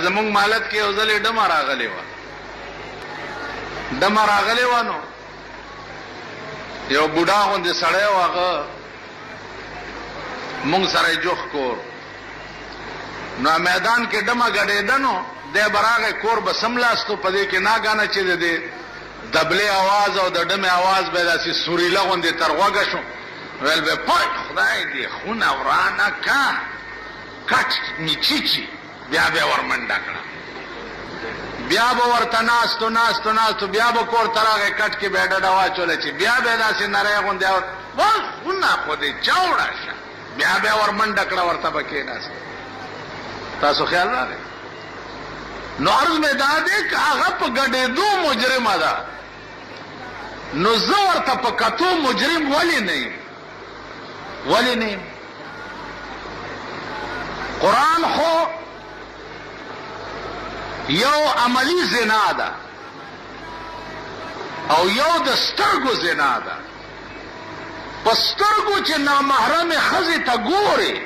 زمونږ مالت کې یو ځل ډمه راغلی وه ډمه راغلی وه نو یو بوډا غوندې سړی و هغه مونږ سره یې جوخ کور نو میدان کې ډمه ګډېده نو دی به راغی کور به سملاستو په دې کې ناګانه چې د دې دبلې اواز او د ډمې اواز به یې داسې سوریله غوندې تر غوږه شو ویل به پای خدای دې خونه ورانه کا کټ میچیچي بیا به ورمنډه کړه بیا به ورته ناستو بیا به کور ته راغی کټ کې به ډډه واچوله چې بیا به یې داسې نری غوندې خونه خو دې چاوړه شه بیا به یې ورمنډه کړه ورته به کېناست تاسو خیال راغی نو عرض میں دا دے کہ هغه په ګډېدو مجرمه ده نو زه ورته په کتو مجرم ولې نه یم قرآن خو یو عملی زنا ده او یو د سترګو زنا ده په سترګو چې نامحرم ښځې ته ګورې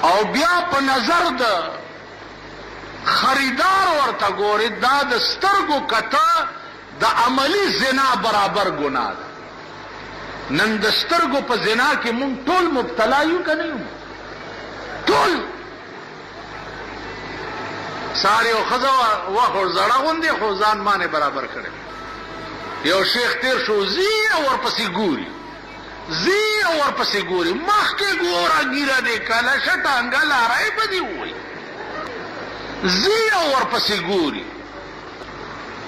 او بیا په نظر د خریدار ورته ګوري دا د سترګو کته د عملی زنا برابر ګناه ده نن د سترګو په زنا کې مونږ ټول مبتلا یو که نه یو ټول ساری یو ښځه وه زړه غوندې خو ځان مانې برابر کړی یو شیخ تیر شو ځي او ورپسې ګوري مخکې ګوره ګیره دې کلشه ټانګه لاری به دې ووایي زی او ورپسې ګوري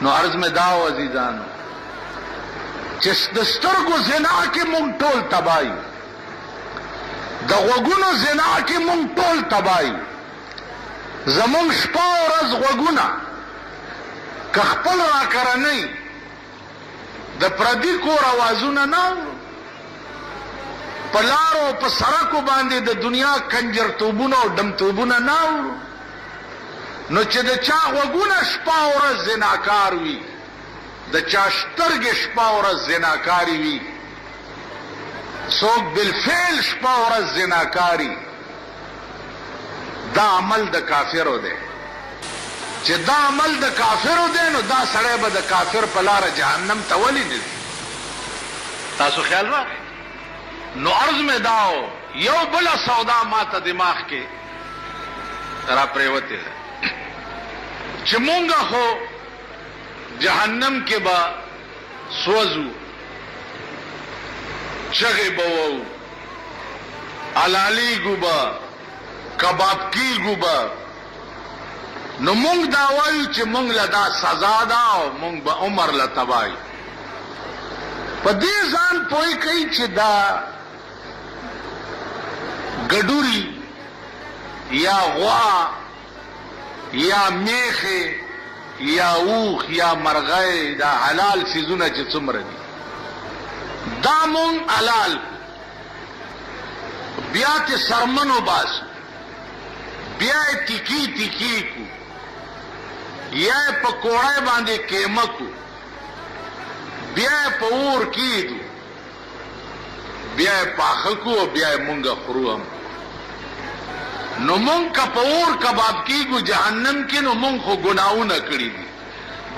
نو عرض میں دا و عزیزانو چې د سترګو زنا کې مونږ ټول تباہی د غوږونو زنا کې مونږ ټول تباہی زمونږ شپه او ورځ غوږونه که خپل راکرنۍ د پردي کور اوازونه نه اورو په لارو په سړکو باندې د دنیا کنجرتوبونه او ډمتوبونه نه اورو نو چې د چا غوږونه شپه او ورځ زناکار وي د چا سترګې شپه او ورځ زناکاري وي څوک بالفعل شپه او ورځ زناکاري دا عمل د کافرو دی چې دا عمل د کافرو دی نو دا سړی به د کافر په لاره جهنم ته ولې نه ځي تاسو خیال راغی نو عرض مې داو یو بله سودا ما ته دماغ کې را پرېوتې ده چې مونږه خو جهنم کې به سوځو چغې به وو حلالیږو به کباب کیږو به نو مونږ دا وایو چې مونږ له دا سزا ده او مونږ به عمر له تباهي په دې ځان پوه کوي چې دا ګډوري یا غوا یا میخه یا اوخ یا مرغۍ دا حلال سیزونه چې څومره دي دا مونږ حلال بیا ته سرمنو باسو بیا ټیکی کو یا په کوړای باندې کېمه کو بیا په اور کېدو بیا پاخه کو بیا مونږ خورو هم نو مونږ که په اور کباب کېږو جهنم کې نو مونږ خو ګناهونه کړي دي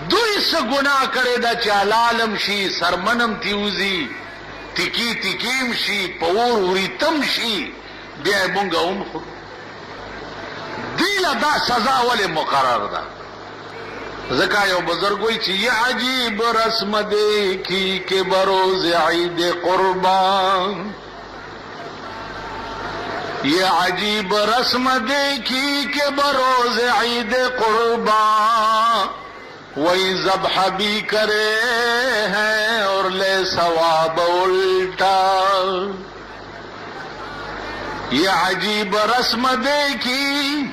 دوی څه ګناه کړی ده چې حلالم شي سرمنم تیوزي ټیکیم شي په اور وریتم شي بیا یې مونږ هم خورو دی له دا سزا ولې مقرر ده ځکه یو بزرګ وایي چې یہ عجیب رسم دیکھی کہ بروز عید قربان یہ عجیب رسم دیکھی کہ بروز عید قربان وہی ذبح بھی کرے ہیں اور لے ثواب الٹا یہ عجیب رسم دیکھی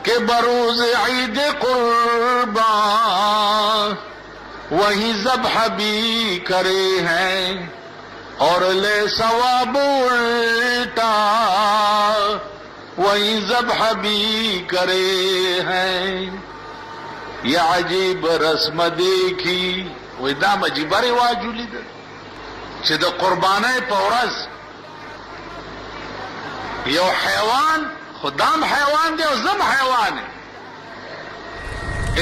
کہ بروز عید قربان وہی ذبح بھی کرے ہیں اور لے ثواب الٹا وہی ذبح بھی کرے ہیں یہ عجیب رسم دیکھی وی دا عجیبه رواج ولیده چې د قربانۍ په ورځ یو حیوان خدام حیوان دی او زم حیوان دی.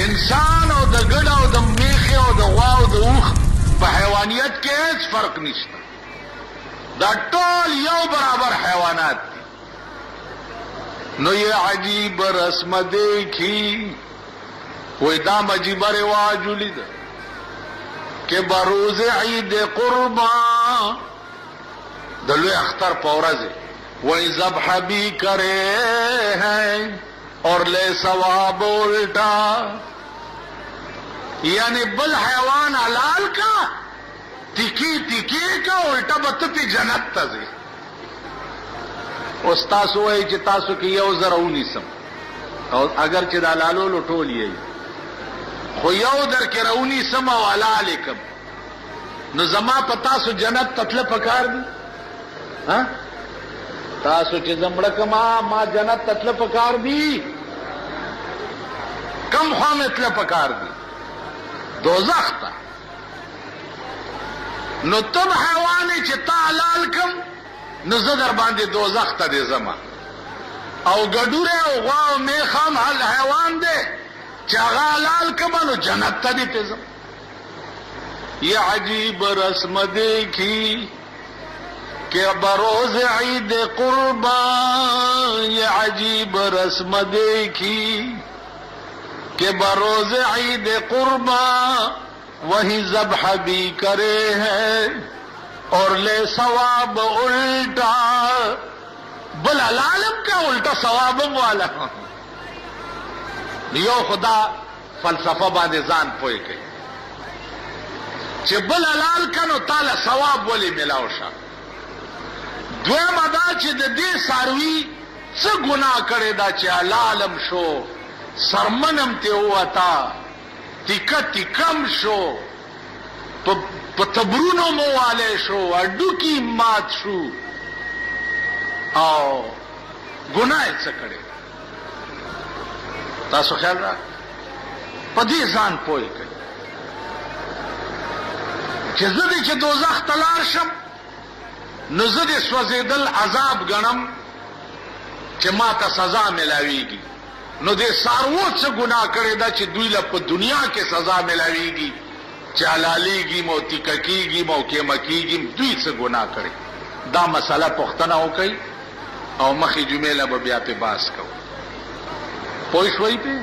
انسان او د ګډ او د میخې او د غوا او د اوښ په حیوانیت کې هیڅ فرق نشته. دا ټول یو برابر حیوانات دي. نو یہ عجیب رسم دیکھی وی دام عجیب رواج لید کہ بروز عید قربان دلوی اختر پورزے وی ذبح بھی کرے ہیں اور لے ثواب الٹا. یعنی بل حیوان حلال کا تکی کا الٹا بتتی جنت تزے. اوس تاسو وایي چې تاسو کې یو زره ونیسم او اگر چې دا لالولو ټول یې خو یو در کې راونیسم او حلال کم نو زما په تاسو جنت تتله پکار دي؟ ها تاسو چې زمړه کما ما جنت تتله پکار دي؟ کم خوا مې تله پکار دي؟ دوزخ ته. نو تم حیوان چې تا حلال کم نو زه در باندې دوزخ ته دې زما او ګډوره او غوا او میخام حل حیوان دی چې هغه حلال کما نو جنت ته دې تزم. یہ عجیب رسم دیکھی کہ بروز عید قربان. یہ عجیب رسم دیکھی کہ بروز عید قربان وہی ذبح بھی کرے ہیں اور لے ثواب الٹا. بل العالم کا الٹا ثوابم والا. یو خدا فلسفہ باندې ځان پوي کوي چې بل حلال کنو تعالی ثواب ولی ملاو شه. دویم دا چې د دې ساروي څه ګناه کړی دا چې حلالم شو سرمنم ته وتا تیکم شو په تبرونو مواله شو اډو کی مات شو او ګناه څه کړی. تاسو خیال را په دې ځان پوي کوي چې زه دې چې دوزخ ته لاړ شم نو زه دې سوځېدل عذاب ګڼم چې ما ته سزا ملاویږي. نو دې څاروو څه ګناه کړی دا چې دوی له په دنیا کې سزا ملاویږي چې حلالیږي مو تیکه کېږي مو کېمه کېږي دوی څه ګناه کړی. دا مسله پوښتنه وکړئ او مخې جمعې له به بیا پې بحث کوو. پوه شوئ پې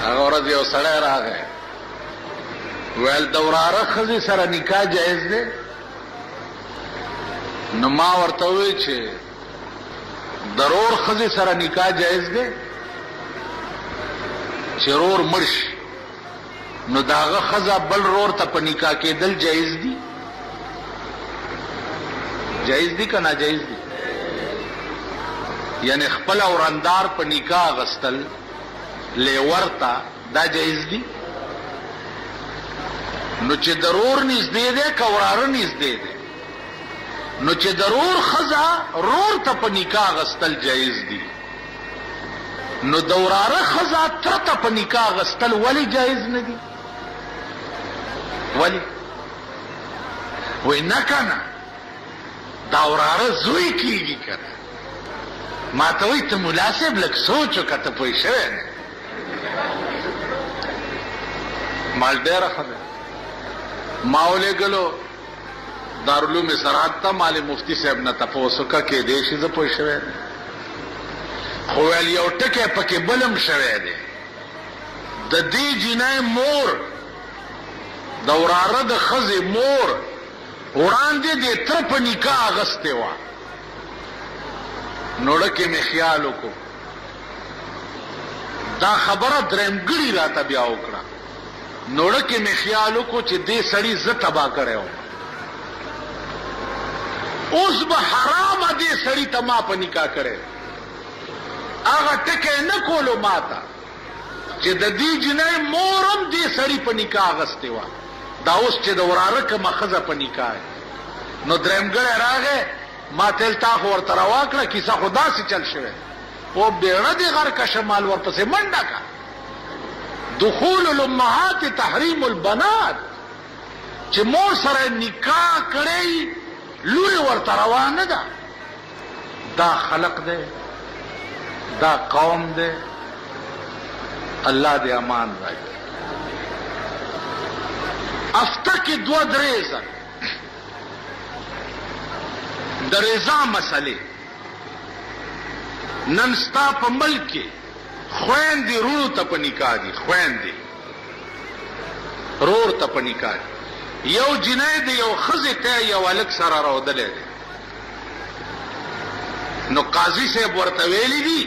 هغه ورځ یو سړی راغی ویل د وراره ښځې سره نکاح جایز دی؟ نو ما ورته وویل چې د رور ښځې سره نکاح جایز دی؟ چې رور مړ شي نو د هغه ښځه بل رور ته په نکاح کېدل جایز دي؟ جایز دي که ناجایز دي؟ یعنی خپل اورندار په نکاح اغستل لیور ته دا جایز دي؟ نو چې ضرور نږدې دی که وراره نږدې دی نو چې ضرور ښځه رور ته په نکاح اغستل جایز دي نو د وراره ښځه تره ته په نکاح اغستل ولې جایز نه دي؟ ولې؟ وایي نه که نه دا وراره زوی کېږي که نه. ما ته وایي ته ملا صاحب لږ سوچ وکړه ته پوه شوی نه. مال ډېره ښه ده. ما ولېږلو دارالعلوم سرحد ته مال مفتی صاحب نه تپوس وکړه کېدی شي زه پوه شوی نه. خو ویل یو ټکی پکې بل هم شوی دی. د دې جینۍ مور د وراره د ښځې مور وړاندې د تره په نکاح اغستې وه. نوړه کې مې خیال وکړو دا خبره درېمګړي راته بیا وکړه. نوړه کې مې خیال وکړو چې دې سړي زه تباه کړی وم اوس به حرامه دې سړي ته ما په نکاح کړی. هغه ټکی نه کولو ما ته چې د دې جنۍ مور هم دې سړي په نکاح اغستې وه. دا اوس چې د وراره کومه ښځه په نکاح نو درېمګړی راغی ما تل تا خو ورته روا کړه کیسه خو داسې چل شوی او بیړه دې غر که شمال ورپسې منډه کا. دخول الامهات تحریم البنات چې مور سره نکاح کړی لوري ورته روانه ده. دا خلق دی، دا قوم دی. الله دې امان راکړي. هفته کې 2-3 ځله د رضا مسئلې نن ستا په ملک کې خویندې رونو ته په نکاح دي، خویندې رور ته په نکاح دي. یو جنۍ د یو ښځې ته یو هلک سره رودلی دی، نو قاضي صاحب ورته ویلي دي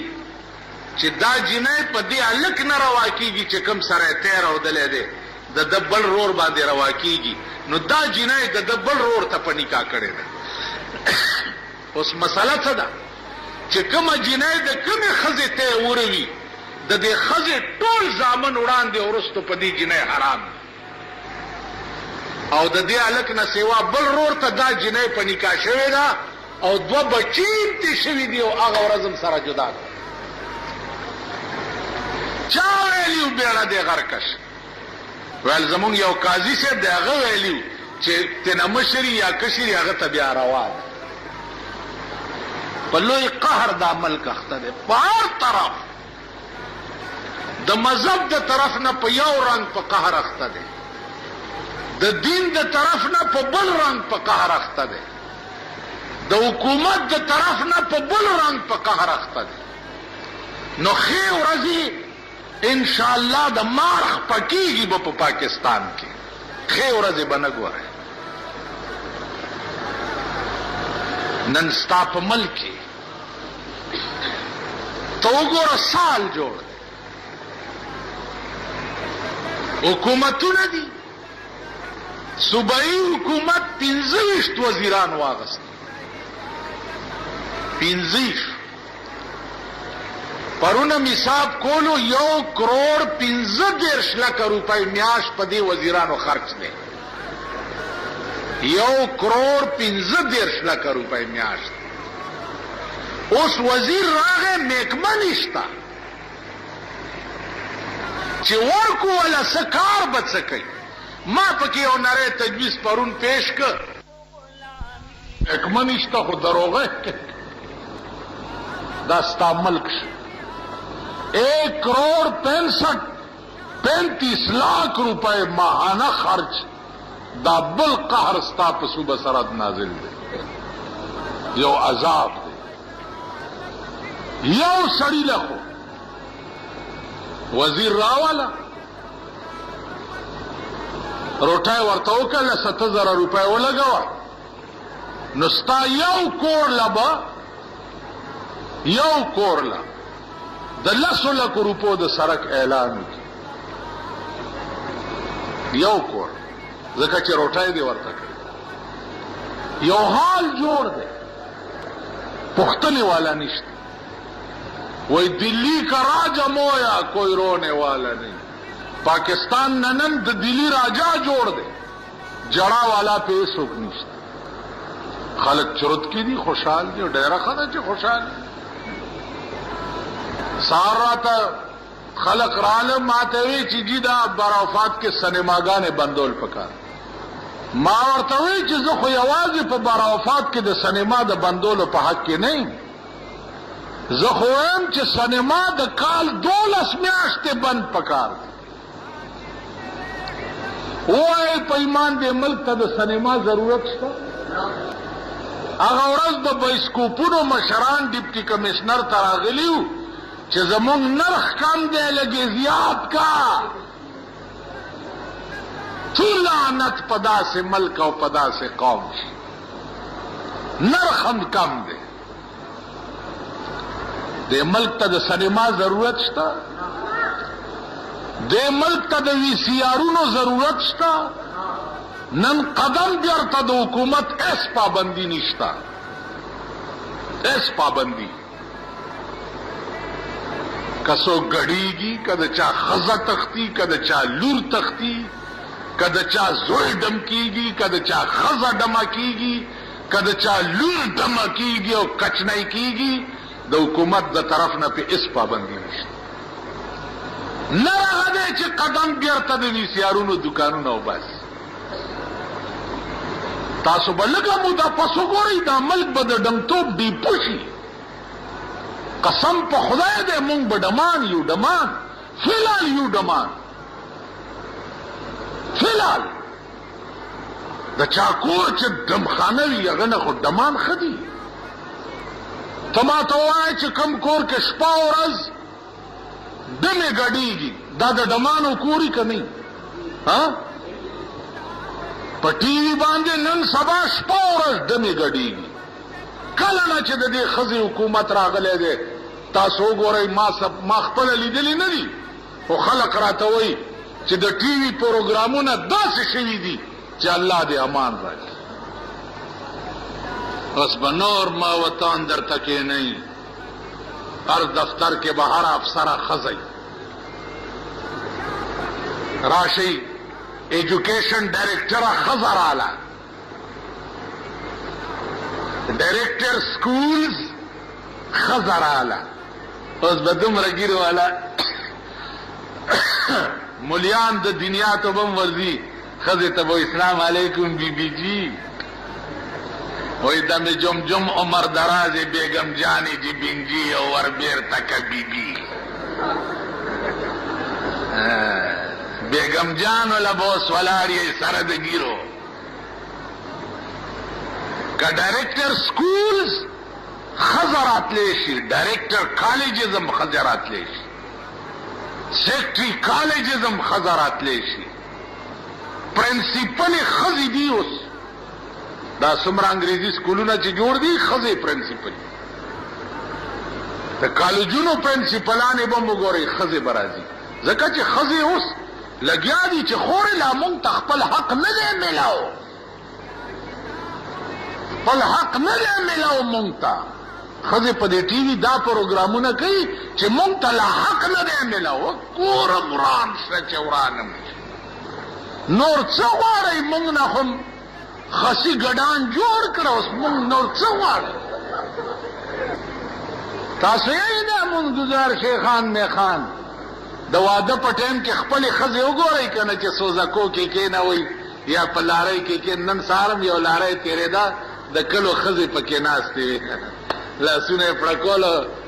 چې دا جنۍ په دې هلک نه روا کېږي چې کوم سره یې تی رودلی دی، د ده بل رور باندې روا کېږي. نو دا جنۍ د ده بل رور ته په نکاح کړې ده. اوس مسله څه ده چې کومه جنۍ د کومې ښځې ته یې وروي، د دې ښځې ټول زامن وړاندې وروستو په دې جنۍ حرام دي، او د دې هلک نه سوا بل رور ته دا جنۍ په نکاح شوې ده او 2 بچي تې شوي دي او هغه ورځ هم سره جدا ده. چا ویلیو بیړه دې غرکش؟ ویل زمونږ یو قاضي صاحب دی، هغه ویلیو چې تنه مشري یا کشري هغه ته بیا روا ده. په لوی قهر دا ملک اخته دی، په هر طرف د مذهب د طرف نه په یو رنګ په قهر اخته دی، د دین د طرف نه په بل رنګ په قهر اخته دی، د حکومت د طرف نه په بل رنګ په قهر اخته دی. نو ښې ورځې انشاءالله د مارخ پکېږي به په پاکستان کې، ښې ورځې به نه ګورئ. نن ستا په ملک کې ته وګوره سال جوړ دی، حکومتونه دي. صوبایي حکومت 25 وزیران واغست، 25. پرونه حساب کولو 1,15 لک روپۍ میاش په دې وزیرانو خرچ دی، 1,15 لک روپۍ میاش. اوس وزیر راغی محکمه نشته چې ورکو ولا څه کار به څه کوي. ما پکې یو نری تجویز پرون پیش کړ، محکمه نشته خو دروغه دا ستا ملک شي. 1,35 لاکھ روپے ماہانہ خرچ دا بل قہر ستا په صوبه سرحد نازل دی، یو عذاب دی. یو سړی لخو وزیر راواله روټای ورته وکړه 7,000 روپۍ ولګوه، نو ستا یو کور لبه یو کور له د 10 لکو روپو د سړک اعلان وکړي، یو کور، ځکه چې روټۍ دې ورته کړي. یو حال جوړ دی، پوښتنې والا نشته. وہی دلی کا راجا مویا کوئی رونے والا نہیں. پاکستان ننن د دلی راجا جوڑ دے، جڑا والا پیس نشتا. خلق چرت کی دی خوشحال دی، ډیره خدا چې خوشحال دی. سار راتا خلق رالم ماته وی چې جی دا برافات کې سینماګانې بندول پکار. ما ورته وی چې زه خو یوازې په برافات کې د سینما د بندولو په حق کې نه یم، زه خو یم چې سینما د کال 12 میاشتې بند پکار دی. وای په ایمان دې ملک ته د سینما ضرورت شته؟ هغه ورځ د بایسکوپونو مشران ډیپټي کمشنر ته راغلیو چې زمونږ نرخ کم دی، لږې زیات کا. څو لعنت په داسې ملک او په داسې قوم شي، نرخ هم کم دی. دې ملک ته د سینما ضرورت شته؟ دې ملک ته د وی سی آرونو ضرورت شته؟ نن قدم بیرته د حکومت اس پابندی نشته، اس پابندی. کسو گڑیگی، کده چا خزا تختی، کده چا لور تختی، کده چا زوی ڈم کیگی، کده چا خزا ڈما کیگی، کده چا لور ڈما کیگی او کچنائی کیگی. د حکومت د طرف نه په اس پابندی نشته. نه راغلی چې قدم بیرته د وی سی آرونو دکانونه او بس. تاسو به لږه موده پس وګورئ دا ملک به د ډنګتوب ډیپو شي. قسم په خدای دی مونږ به ډمان یو ډمان فلال یو ډمان فلال د چا کور چې دمخانه وي هغه نه خو ډمان ښه دي. ته ما ته ووایه چې کوم کور کې شپه ورځ ډمې ګډېږي دا د ډمانو کوري که نه په ټي وي باندې نن سبا شپه ورځ ډمې ګډېږي. کله نه چې د دې ښځې حکومت راغلی دی تاسو وګورئ ما خپله لیدلي نه دي خو خلق راته وایي چې د ټي وي پروګرامونه داسې شوي دي چې الله دې امان راکړي. بس به نور ما وطن درته کښېنئ هر دفتر کې به هر افسره ښځئ راشئ ایجوکیشن ډایرکټره ښځه راله ډایرکټر سکولز ښځه راله. اوس به دومره ګیر والا ملیان د دنیا ته به هم ورځي ښځې ته به اسلام علیکم بی بی جی وای دم جمجم عمر دراز بیگم جانی جی بینجی اور بیر تک بی بی بیگم جان ولا بوس ولاړی سره د ګیرو کا ډایرکټر سکولز خزرات لیشي ډایرکټر کالجزم خزرات لیشي سیکټری کالجزم خزرات لیشي پرنسپل خزي دی اوس دا څومره انګریزي سکولونه چې جوړ دي ښځې پرنسپل د کالجونو پرنسپلانې به هم وګورئ ښځې به راځي ځکه چې ښځې اوس لګیا دي چې خورې لا مونږ ته خپل حق نه دی میلاو خپل حق نه دی میلاو مونږ ته ښځې په دې ټي وي دا پروګرامونه کوي چې مونږ ته لا حق نه دی میلاو کوره وران شه چې ورانم نور څه غواړئ مونږ نه خو خسی گډان جوړ کړه اوس مونږ نور څه غواړو تاسو یې نه مونږ گزار شیخان میخان د واده په ټایم کې خپلې ښځې وګورئ که نه چې سوزکو کې کېنوئ یا په لارۍ کې نن سهار یو لارۍ تېرېده د کلو ښځې پکې ناستې وې لاسونه یې پړکول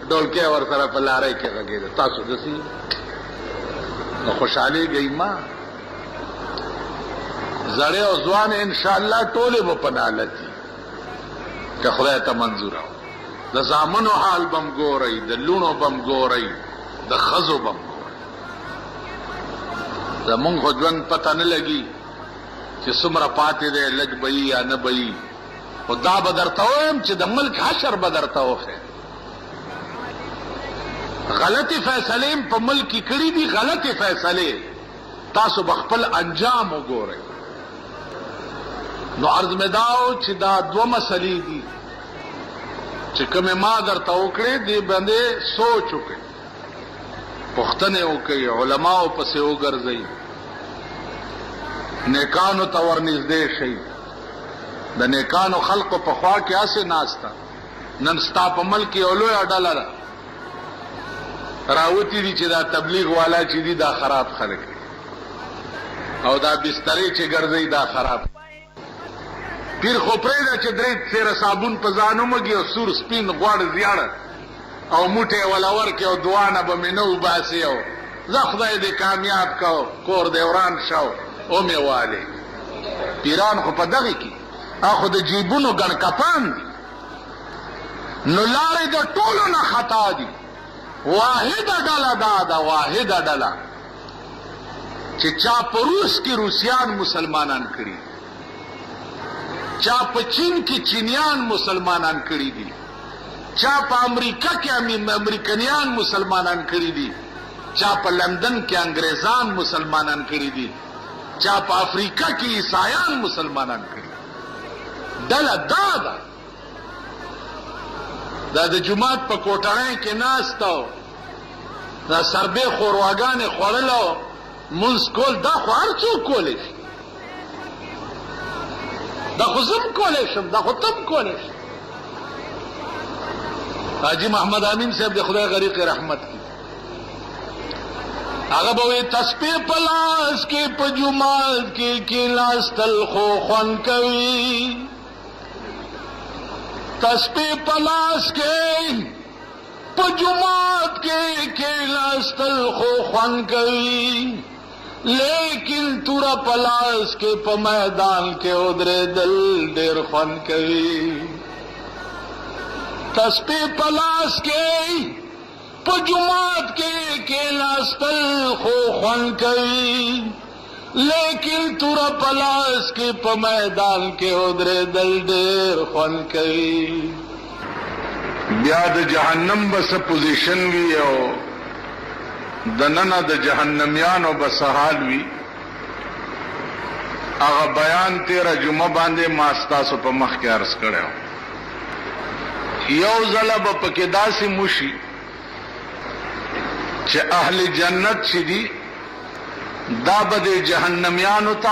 ډولکی ورسره په لارۍ کې غږېده تاسو داسې نو خوشحالېږئ ما زړې او ځوان انشاءالله ټولې به په نالت دي که خدای ته منظور او د زامنو حال به م ګورئ د لوڼو به م ګورئ د ښځو به م ګورئ زمونږ خو ژوند پته نه لګي چې څومره پاتې دی لږ به یي یا نه به یي خو دا به درته ووایم چې د ملک حشر به درته وښیم غلطې فیصلې م په ملک کې کړي دي غلطې فیصلې تاسو به خپل انجام وګورئ نو عرض مې داو چې دا دوه مسلې دي چې کومې ما درته وکړې دې باندې سوچ وکړئ پوښتنې وکړئ علماو پسې وګرځئ نیکانو ته ورنږدې شئ د نیکانو خلقو په خوا کې هسې ناسته نن ستا په ملک یو لویه ډله ده راوتي دي چې دا تبلیغ والا چې دي دا خراب خلک دي او دا بسترې چې ګرځئ دا خراب پیر خو پرېږده چې درې سیره صابون په ځان ومږي او سور سپین غوړ زیاړه او موټی وله ورکړې او دعا نه به مې نه وباسي او زه خدای دې کامیاب کو کور دې وران شو ومې والې پیران خو په دغې کې خو د جیبونو ګڼ کپان دي نو لارې د ټولو نه خطا دي واحده ډله دا ده واحده ډله چې چا په روس کې روسیان مسلمانان کړي چا په چین کې چینیان مسلمانان کړي دي چا په امریکا کې امریکنیان مسلمانان کړي دي چا په لندن کې انګریزان مسلمانان کړي دي چا په افریقا کې عیسایان مسلمانان کړي ډله دا ده دا د جومات په کوټړۍ کې ناست او دا سربې خورواګانې خوړلو مونځ کول دا خو هر څوک کولی شي دا خو زه هم کولی شم دا خو ته هم کولی شي حاجي محمد امین صاحب د خدای غریق رحمت کی هغه به وایي تسبیح په لاس کې په جومات کې کېناستل خو خوند کوي تسبیح پلاس کے پجمات کے کیناستل خو خوان کوي لیکن تورا پلاس کے پا میدان کے ادرے دل دیر خوان کوي تسبیح پلاس کے پجمات کے کیناستل خو خوان کوي لیکن تورا پلاس کے پا میدان کے ادرے دل دیر خوان کوي بیا د جهنم بس پوزیشن وی او د نن د جهنميانو بس حال وی هغه بیان 13 جمعه باندې ما ستاسو په مخ کې عرض کړو یو ځله به پکې داسې موشي چې اهل جنت چې دي دا به د جهنميانو ته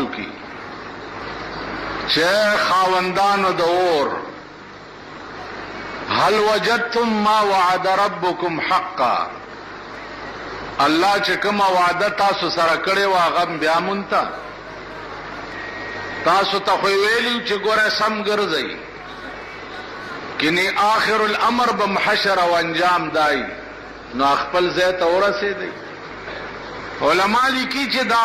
وکي چې خاوندانو د اور هل وجدتم ما وعد ربكم حقا الله چې کوم وعده تاسو سره کړی و هغه بیا مونته تاسو ته خو ویلی چې ګوره سم ګرځئ کینی آخر الامر بمحشر و انجام دای نو خپل ځای ته ورسېدی علما لیکي چې دا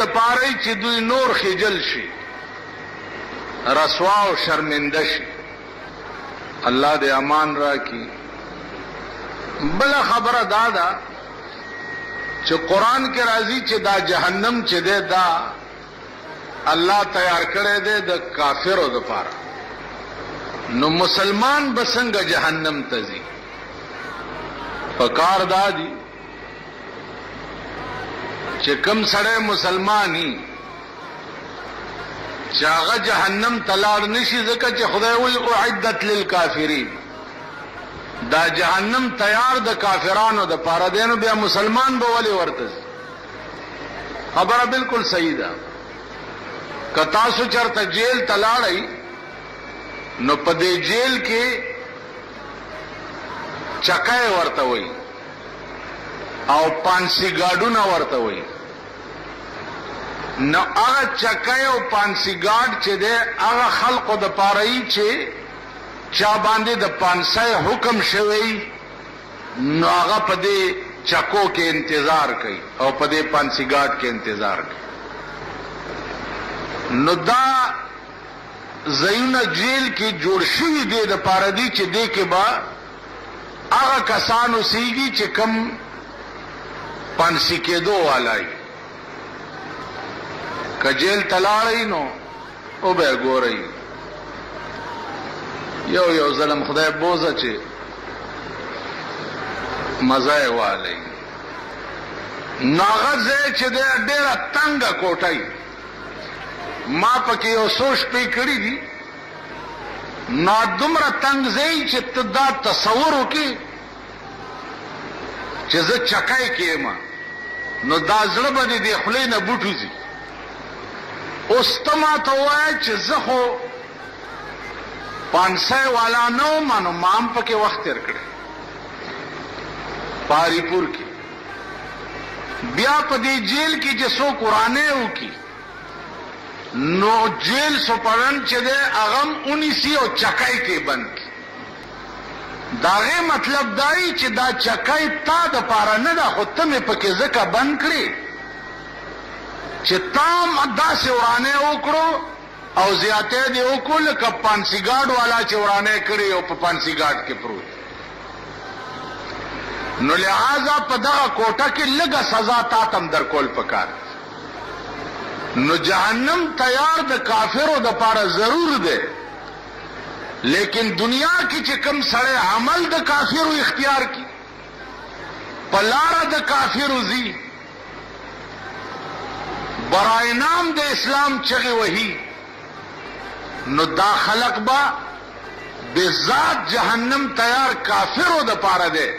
د پاره چې دوی نور خجل شي رسوا او شرمنده شي الله دې امان راکړي بل خبره دادا چې قران کې راځي چې دا جهنم چې ده دا الله تیار کړی دی د کافرو لپاره نو مسلمان بسنګ جهنم ته ځي پکار دادی چې کم سړی مسلمانی چې هغه جهنم تلاړ نشي ځکه چې خدای وی اعدت للکافرین دا جهنم تیار د کافرانو د پاره دی نو بیا مسلمان به ولې ورته خبره بالکل صحیح ده که تاسو چرته جیل تلاړئ نو په دې جیل کې چکای ورته وي او پانسی گاډونه ورته وي نو هغه چکای او پانسی گاډ چې ده هغه خلقو د پاره چې چا باندې د پانسای حکم شوی نو هغه په دې چکو کې انتظار کوي او په دې پانسی گاډ کې انتظار کوي نو دا زیونه جیل کې جوړ شوی دی د پاره دی چې دې کې با هغه کسانو سیږي چې کم پانسی کېدو والای کجیل تلاړی نو او به ګورئ یو ظلم خدای بوزه چې مزای والی ناغذ چې د ډیره تنگه کوټای ما پکې یو سوچ پی کړی دي نا دومره تنگ ځای چې ته دا تصور وکې چې زه چکای کېما نو دا زړه باندې د خولې نه بوټو ځي اوس ته ما ته وایه چې زه خو پانسای والا نو مانو مام پکې وخت تیر کړی پاری پور کې بیا په دې جیل کې چې څوک ورانه وکي نو جیل سپرن چې ده اغم 19 او چکای کې بند داغه مطلب دای چې دا چکای تا د پاره نه ده خو ته مې پکې ځکه بند کړی چې تام داسې ورانه وکړو او زیاته دی وکول ک پانسی گاډ والا چې ورانه کړی او په پانسی گاډ کې پروت نو لہذا په دغه کوټه کې لږه سزا تا تم در کول پکار نو جهنم تیار د کافرو د پاره ضرور ده لیکن دنیا کې چې کم سړی عمل د کافرو اختیار کی پلاره د کافرو زی برای نام د اسلام چغه وਹੀ نو دا خلق با بذات جهنم تیار کافرو د پاره ده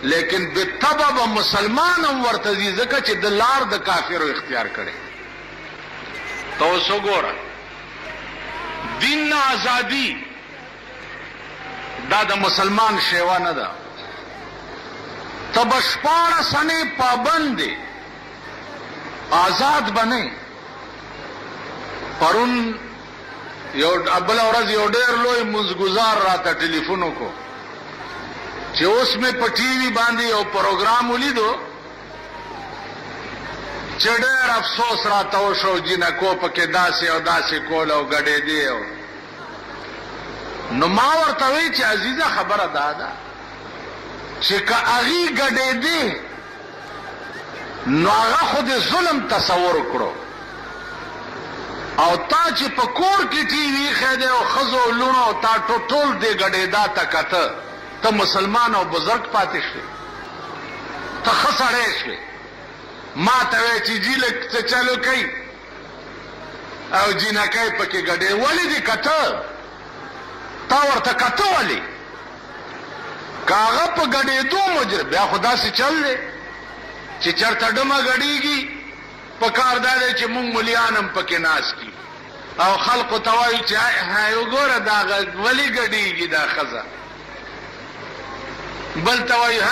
لیکن بتبب مسلمان ورته ځکه چې د لار د کافرو اختیار کړي تو سو ګوره دین ازادي دا د مسلمان شیوا نه ده تبشپار سنه پابند آزاد بنے پرون بل ورځ یو ډېر لوی مزګزار راته ټلیفون وکړو چې اوس مې په ټي وي باندې یو پروګرام ولیدو چې ډېر افسوس راته وشو جنکو پکې داسې او داسې کول او ګډېدې نو ما ورته وی چې عزیزه خبره دا ده چې که هغې ګډېدې نو هغه خو د ظلم تصور کړو او تا چې په کور کې ټي وي ایښی دی او ښځو لوڼو تا ټول دې ګډېدا ته کته ته مسلمان او بزرګ پاتې شوې ته ښه سړی شوې ما ته وی چې جی لږ څه چلو کوي او جینکۍ پکې ګډې ولې دې کته تا ورته کته ولې که هغه په ګډېدو مجرم بیا خو داسې چل دی چې چېرته ډمه ګډېږي په کار دا دی چې مونږ ملیان هم پکې ناست دي او خلقو ته وایو چې وګوره دا ولې ګډېږي دا ښځه بل ته وایو